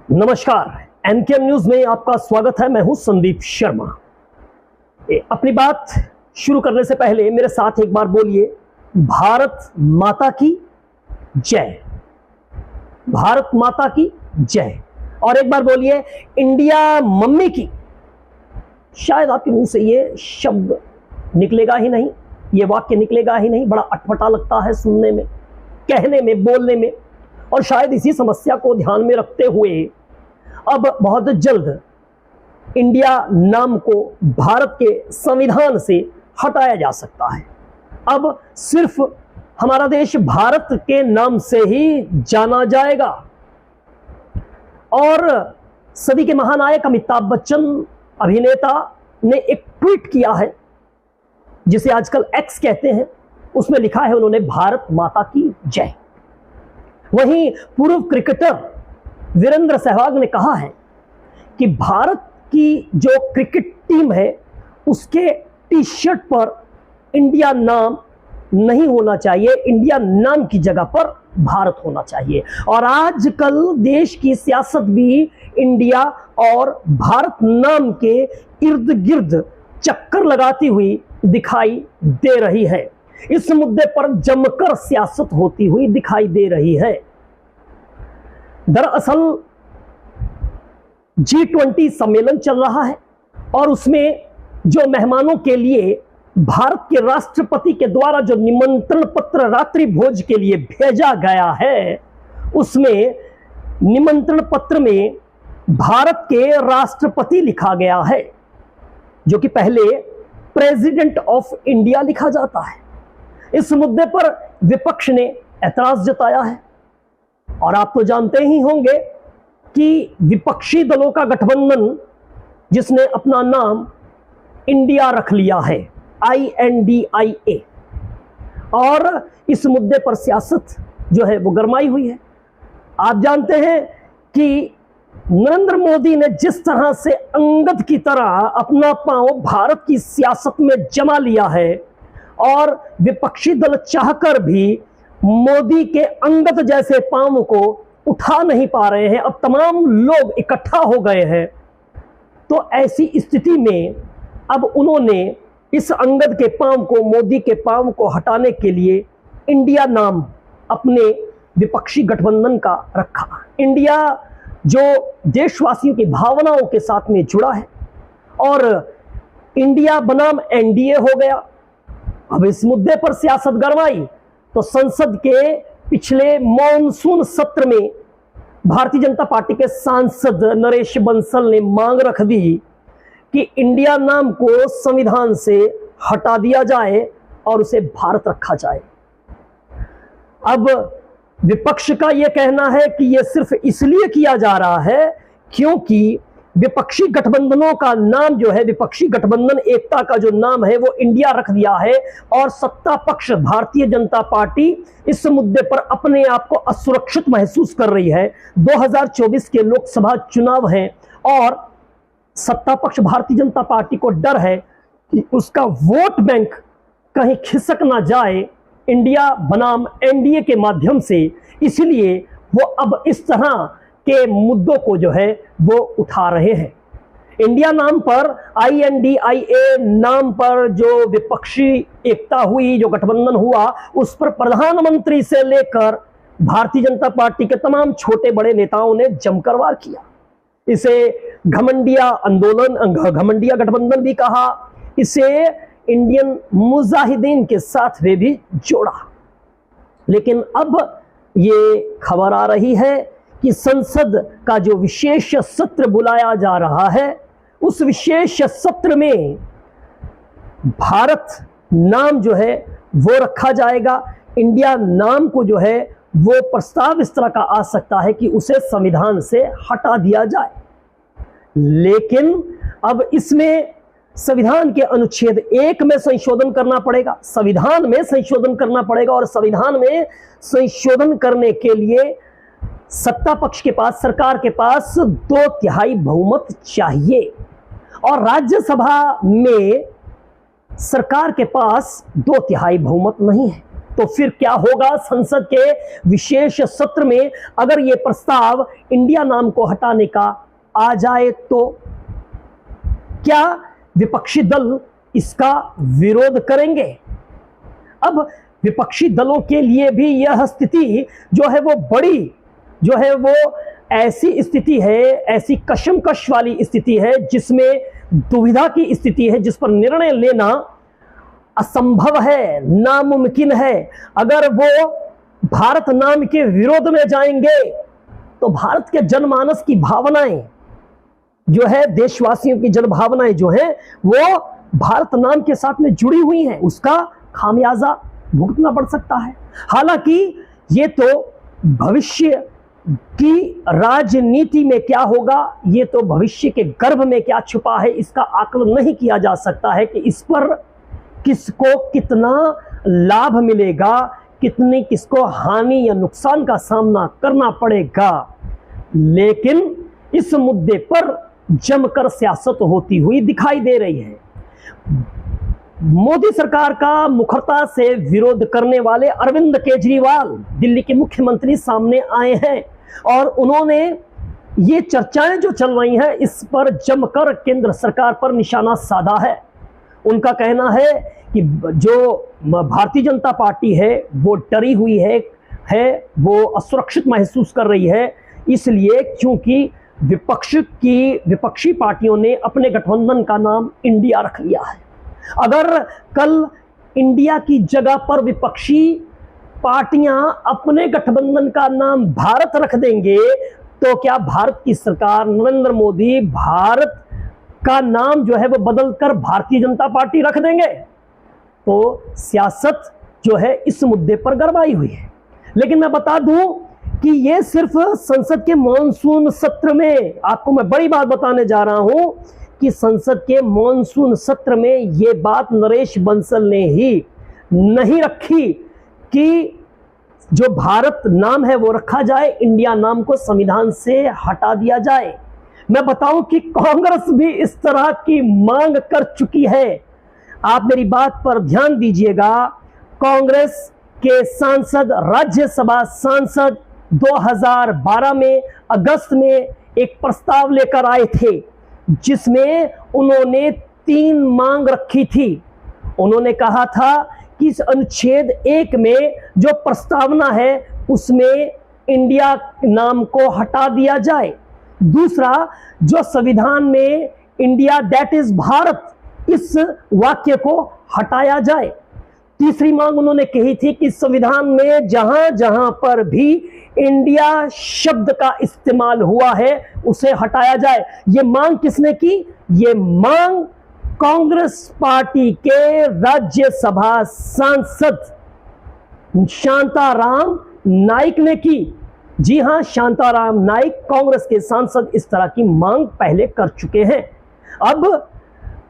नमस्कार, एनकेएम न्यूज में आपका स्वागत है। मैं हूं संदीप शर्मा। अपनी बात शुरू करने से पहले मेरे साथ एक बार बोलिए, भारत माता की जय। भारत माता की जय। और एक बार बोलिए, इंडिया मम्मी की। शायद आपके मुंह से ये शब्द निकलेगा ही नहीं, ये वाक्य निकलेगा ही नहीं। बड़ा अटपटा लगता है सुनने में, कहने में, बोलने में। और शायद इसी समस्या को ध्यान में रखते हुए अब बहुत जल्द इंडिया नाम को भारत के संविधान से हटाया जा सकता है। अब सिर्फ हमारा देश भारत के नाम से ही जाना जाएगा। और सदी के महानायक अमिताभ बच्चन अभिनेता ने एक ट्वीट किया है, जिसे आजकल एक्स कहते हैं। उसमें लिखा है उन्होंने, भारत माता की जय। वहीं पूर्व क्रिकेटर वीरेंद्र सहवाग ने कहा है कि भारत की जो क्रिकेट टीम है उसके टी शर्ट पर इंडिया नाम नहीं होना चाहिए, इंडिया नाम की जगह पर भारत होना चाहिए। और आजकल देश की सियासत भी इंडिया और भारत नाम के इर्द गिर्द चक्कर लगाती हुई दिखाई दे रही है। इस मुद्दे पर जमकर सियासत होती हुई दिखाई दे रही है। दरअसल G20 सम्मेलन चल रहा है और उसमें जो मेहमानों के लिए भारत के राष्ट्रपति के द्वारा जो निमंत्रण पत्र रात्रि भोज के लिए भेजा गया है, उसमें निमंत्रण पत्र में भारत के राष्ट्रपति लिखा गया है, जो कि पहले प्रेसिडेंट ऑफ इंडिया लिखा जाता है। इस मुद्दे पर विपक्ष ने ऐतराज जताया है। और आप तो जानते ही होंगे कि विपक्षी दलों का गठबंधन, जिसने अपना नाम इंडिया रख लिया है, INDIA, और इस मुद्दे पर सियासत जो है वो गरमाई हुई है। आप जानते हैं कि नरेंद्र मोदी ने जिस तरह से अंगद की तरह अपना पांव भारत की सियासत में जमा लिया है, और विपक्षी दल चाहकर भी मोदी के अंगद जैसे पांव को उठा नहीं पा रहे हैं। अब तमाम लोग इकट्ठा हो गए हैं। तो ऐसी स्थिति में अब उन्होंने इस अंगद के पांव को, मोदी के पांव को हटाने के लिए इंडिया नाम अपने विपक्षी गठबंधन का रखा। इंडिया जो देशवासियों की भावनाओं के साथ में जुड़ा है, और इंडिया बनाम NDA हो गया। अब इस मुद्दे पर सियासत गरमाई तो संसद के पिछले मॉनसून सत्र में भारतीय जनता पार्टी के सांसद नरेश बंसल ने मांग रख दी कि इंडिया नाम को संविधान से हटा दिया जाए और उसे भारत रखा जाए। अब विपक्ष का यह कहना है कि यह सिर्फ इसलिए किया जा रहा है क्योंकि विपक्षी गठबंधनों का नाम जो है, विपक्षी गठबंधन एकता का जो नाम है वो इंडिया रख दिया है। और सत्ता पक्ष भारतीय जनता पार्टी इस मुद्दे पर अपने आप को असुरक्षित महसूस कर रही है। 2024 के लोकसभा चुनाव हैं और सत्ता पक्ष भारतीय जनता पार्टी को डर है कि उसका वोट बैंक कहीं खिसक ना जाए इंडिया बनाम NDA के माध्यम से। इसलिए वो अब इस तरह के मुद्दों को जो है वो उठा रहे हैं। इंडिया नाम पर, INDIA नाम पर जो विपक्षी एकता हुई, जो गठबंधन हुआ, उस पर प्रधानमंत्री से लेकर भारतीय जनता पार्टी के तमाम छोटे बड़े नेताओं ने जमकर वार किया। इसे घमंडिया आंदोलन, घमंडिया गठबंधन भी कहा। इसे इंडियन मुजाहिदीन के साथ वे भी जोड़ा। लेकिन अब ये खबर आ रही है कि संसद का जो विशेष सत्र बुलाया जा रहा है, उस विशेष सत्र में भारत नाम जो है वो रखा जाएगा। इंडिया नाम को जो है वो प्रस्ताव इस तरह का आ सकता है कि उसे संविधान से हटा दिया जाए। लेकिन अब इसमें संविधान के अनुच्छेद 1 में संशोधन करना पड़ेगा, संविधान में संशोधन करना पड़ेगा। और संविधान में संशोधन करने के लिए सत्ता पक्ष के पास, सरकार के पास 2/3 बहुमत चाहिए। और राज्यसभा में सरकार के पास 2/3 बहुमत नहीं है। तो फिर क्या होगा संसद के विशेष सत्र में अगर यह प्रस्ताव इंडिया नाम को हटाने का आ जाए तो क्या विपक्षी दल इसका विरोध करेंगे? अब विपक्षी दलों के लिए भी यह स्थिति जो है वो बड़ी जो है वो ऐसी स्थिति है, ऐसी कशमकश वाली स्थिति है जिसमें दुविधा की स्थिति है, जिस पर निर्णय लेना असंभव है, नामुमकिन है। अगर वो भारत नाम के विरोध में जाएंगे तो भारत के जनमानस की भावनाएं जो है, देशवासियों की जनभावनाएं जो है वो भारत नाम के साथ में जुड़ी हुई हैं, उसका खामियाजा भुगतना पड़ सकता है। हालांकि ये तो भविष्य की राजनीति में क्या होगा, ये तो भविष्य के गर्भ में क्या छुपा है, इसका आकलन नहीं किया जा सकता है कि इस पर किसको कितना लाभ मिलेगा, कितनी किसको हानि या नुकसान का सामना करना पड़ेगा। लेकिन इस मुद्दे पर जमकर सियासत होती हुई दिखाई दे रही है। मोदी सरकार का मुखरता से विरोध करने वाले अरविंद केजरीवाल दिल्ली के मुख्यमंत्री सामने आए हैं और उन्होंने ये चर्चाएं जो चल रही हैं इस पर जमकर केंद्र सरकार पर निशाना साधा है। उनका कहना है कि जो भारतीय जनता पार्टी है वो डरी हुई है वो असुरक्षित महसूस कर रही है, इसलिए क्योंकि विपक्षी पार्टियों ने अपने गठबंधन का नाम इंडिया रख लिया है। अगर कल इंडिया की जगह पर विपक्षी पार्टियां अपने गठबंधन का नाम भारत रख देंगे तो क्या भारत की सरकार नरेंद्र मोदी भारत का नाम जो है वो बदलकर भारतीय जनता पार्टी रख देंगे? तो सियासत जो है इस मुद्दे पर गरमाई हुई है। लेकिन मैं बता दूं कि ये सिर्फ संसद के मॉनसून सत्र में, आपको मैं बड़ी बात बताने जा रहा हूं कि संसद के मॉनसून सत्र में ये बात नरेश बंसल ने ही नहीं रखी कि जो भारत नाम है वो रखा जाए, इंडिया नाम को संविधान से हटा दिया जाए। मैं बताऊं कि कांग्रेस भी इस तरह की मांग कर चुकी है। आप मेरी बात पर ध्यान दीजिएगा। कांग्रेस के सांसद, राज्यसभा सांसद 2012 में अगस्त में एक प्रस्ताव लेकर आए थे जिसमें उन्होंने 3 मांग रखी थी। उन्होंने कहा था कि इस अनुच्छेद 1 में जो प्रस्तावना है उसमें इंडिया नाम को हटा दिया जाए। दूसरा, जो संविधान में इंडिया दैट इज भारत इस वाक्य को हटाया जाए। तीसरी मांग उन्होंने कही थी कि संविधान में जहां जहां पर भी इंडिया शब्द का इस्तेमाल हुआ है उसे हटाया जाए। ये मांग किसने की? ये मांग कांग्रेस पार्टी के राज्यसभा सांसद शांताराम नाइक ने की। जी हां, शांताराम नाइक कांग्रेस के सांसद इस तरह की मांग पहले कर चुके हैं। अब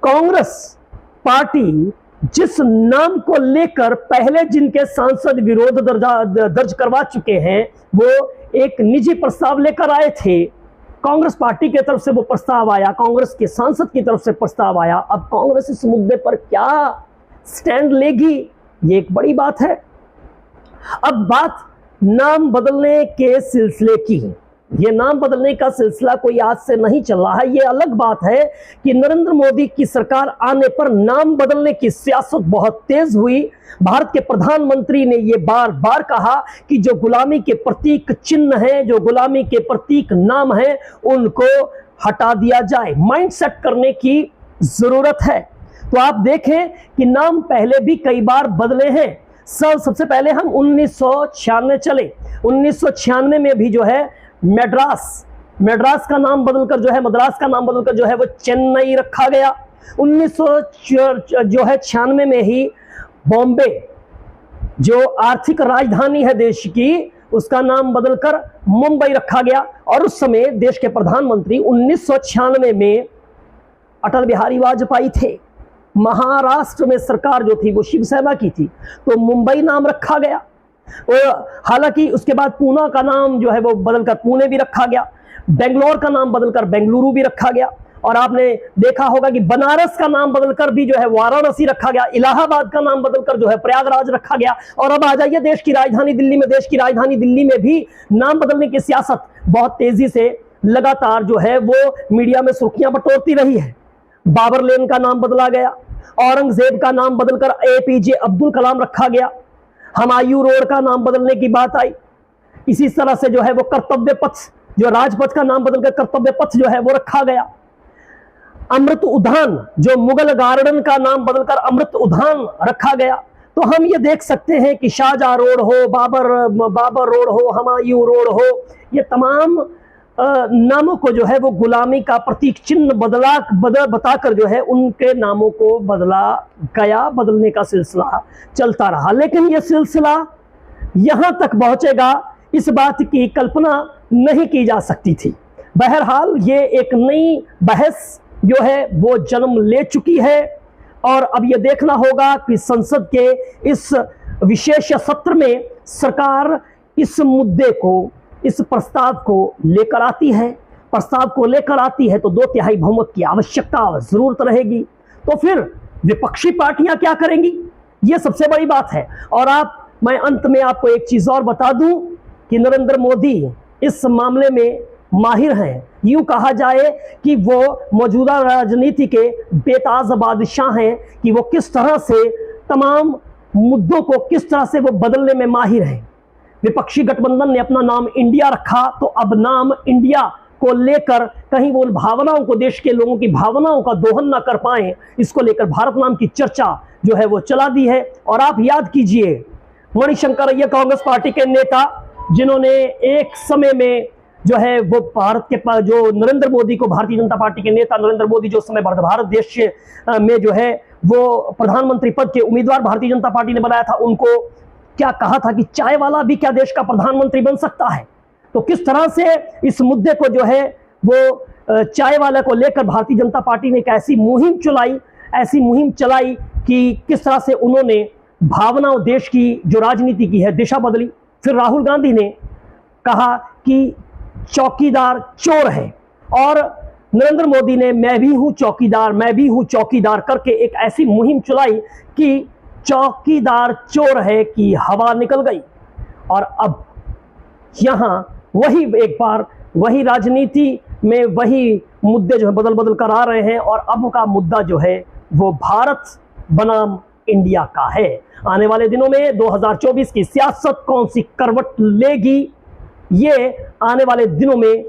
कांग्रेस पार्टी जिस नाम को लेकर पहले जिनके सांसद विरोध दर्ज करवा चुके हैं वो एक निजी प्रस्ताव लेकर आए थे। कांग्रेस पार्टी की तरफ से वो प्रस्ताव आया, कांग्रेस के सांसद की तरफ से प्रस्ताव आया। अब कांग्रेस इस मुद्दे पर क्या स्टैंड लेगी, ये एक बड़ी बात है। अब बात नाम बदलने के सिलसिले की है। ये नाम बदलने का सिलसिला कोई आज से नहीं चल रहा है। ये अलग बात है कि नरेंद्र मोदी की सरकार आने पर नाम बदलने की सियासत बहुत तेज हुई। भारत के प्रधानमंत्री ने ये बार बार कहा कि जो गुलामी के प्रतीक चिन्ह हैं, जो गुलामी के प्रतीक नाम हैं, उनको हटा दिया जाए। माइंड सेट करने की जरूरत है। तो आप देखें कि नाम पहले भी कई बार बदले हैं। सबसे पहले हम 1996 चले। 1996 में भी जो है मद्रास का नाम बदलकर जो है, मद्रास का नाम बदलकर जो है वो चेन्नई रखा गया। 1996 में ही बॉम्बे जो आर्थिक राजधानी है देश की, उसका नाम बदलकर मुंबई रखा गया। और उस समय देश के प्रधानमंत्री 1996 में अटल बिहारी वाजपेयी थे। महाराष्ट्र में सरकार जो थी वो शिवसेना की थी, तो मुंबई नाम रखा गया। हालांकि उसके बाद पूना का नाम जो है वो बदलकर पुणे भी रखा गया। बेंगलोर का नाम बदलकर बेंगलुरु भी रखा गया। और आपने देखा होगा कि बनारस का नाम बदलकर भी जो है वाराणसी रखा गया, इलाहाबाद का नाम बदलकर जो है प्रयागराज रखा गया। और अब आ जाइए देश की राजधानी दिल्ली में, देश की राजधानी दिल्ली में भी नाम बदलने की सियासत बहुत तेजी से लगातार जो है वो मीडिया में सुर्खियां बटोरती रही है। बाबर लेन का नाम बदला गया, औरंगजेब का नाम बदलकर एपीजे अब्दुल कलाम रखा गया, हुमायूं रोड का नाम बदलने की बात आई। इसी तरह से जो है वो कर्तव्य पथ, जो राजपथ का नाम बदलकर कर्तव्य पथ जो है वो रखा गया। अमृत उद्यान, जो मुगल गार्डन का नाम बदलकर अमृत उद्यान रखा गया। तो हम ये देख सकते हैं कि शाहजहां रोड हो, बाबर रोड हो, हुमायूं रोड हो, ये तमाम नामों को जो है वो गुलामी का प्रतीक चिन्ह बताकर जो है उनके नामों को बदला गया, बदलने का सिलसिला चलता रहा। लेकिन यह सिलसिला यहां तक पहुंचेगा, इस बात की कल्पना नहीं की जा सकती थी। बहरहाल ये एक नई बहस जो है वो जन्म ले चुकी है और अब यह देखना होगा कि संसद के इस विशेष सत्र में सरकार इस मुद्दे को, इस प्रस्ताव को लेकर आती है। प्रस्ताव को लेकर आती है तो 2/3 बहुमत की आवश्यकता, जरूरत रहेगी। तो फिर विपक्षी पार्टियां क्या करेंगी, यह सबसे बड़ी बात है। और मैं अंत में आपको एक चीज और बता दूं कि नरेंद्र मोदी इस मामले में माहिर हैं। यूं कहा जाए कि वो मौजूदा राजनीति के बेताज बादशाह हैं कि वो किस तरह से तमाम मुद्दों को किस तरह से वो बदलने में माहिर हैं। विपक्षी गठबंधन ने अपना नाम इंडिया रखा, तो अब नाम इंडिया को लेकर कहीं वो भावनाओं को, देश के लोगों की भावनाओं का दोहन ना कर पाए, इसको लेकर भारत नाम की चर्चा जो है वो चला दी है। और आप याद कीजिए मणिशंकर अय्यर कांग्रेस पार्टी के नेता, जिन्होंने एक समय में जो है वो भारत के पास, जो नरेंद्र मोदी को, भारतीय जनता पार्टी के नेता नरेंद्र मोदी जो उस समय भारत देश में जो है वो प्रधानमंत्री पद के उम्मीदवार भारतीय जनता पार्टी ने बनाया था, उनको क्या कहा था कि चाय वाला भी क्या देश का प्रधानमंत्री बन सकता है। तो किस तरह से इस मुद्दे को जो है वो चाय वाले को लेकर भारतीय जनता पार्टी ने एक ऐसी मुहिम चलाई कि किस तरह से उन्होंने भावनाओं, देश की जो राजनीति की है दिशा बदली। फिर राहुल गांधी ने कहा कि चौकीदार चोर है, और नरेंद्र मोदी ने मैं भी हूं चौकीदार करके एक ऐसी मुहिम चलाई कि चौकीदार चोर है कि हवा निकल गई। और अब यहां वही एक बार वही राजनीति में वही मुद्दे जो है बदल कर आ रहे हैं, और अब का मुद्दा जो है वो भारत बनाम इंडिया का है। आने वाले दिनों में 2024 की सियासत कौन सी करवट लेगी, ये आने वाले दिनों में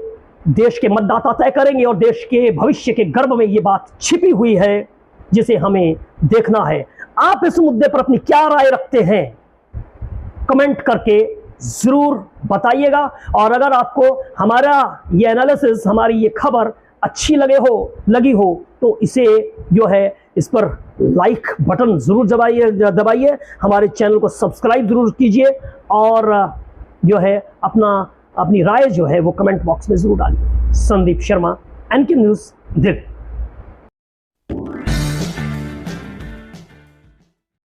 देश के मतदाता तय करेंगे, और देश के भविष्य के गर्भ में ये बात छिपी हुई है जिसे हमें देखना है। आप इस मुद्दे पर अपनी क्या राय रखते हैं, कमेंट करके जरूर बताइएगा। और अगर आपको हमारा ये एनालिसिस, हमारी ये खबर अच्छी लगी हो तो इसे जो है इस पर लाइक बटन जरूर दबाइए, हमारे चैनल को सब्सक्राइब जरूर कीजिए, और जो है अपनी राय जो है वो कमेंट बॉक्स में जरूर डालिए। Sandeep Sharma, NK news, Delhi.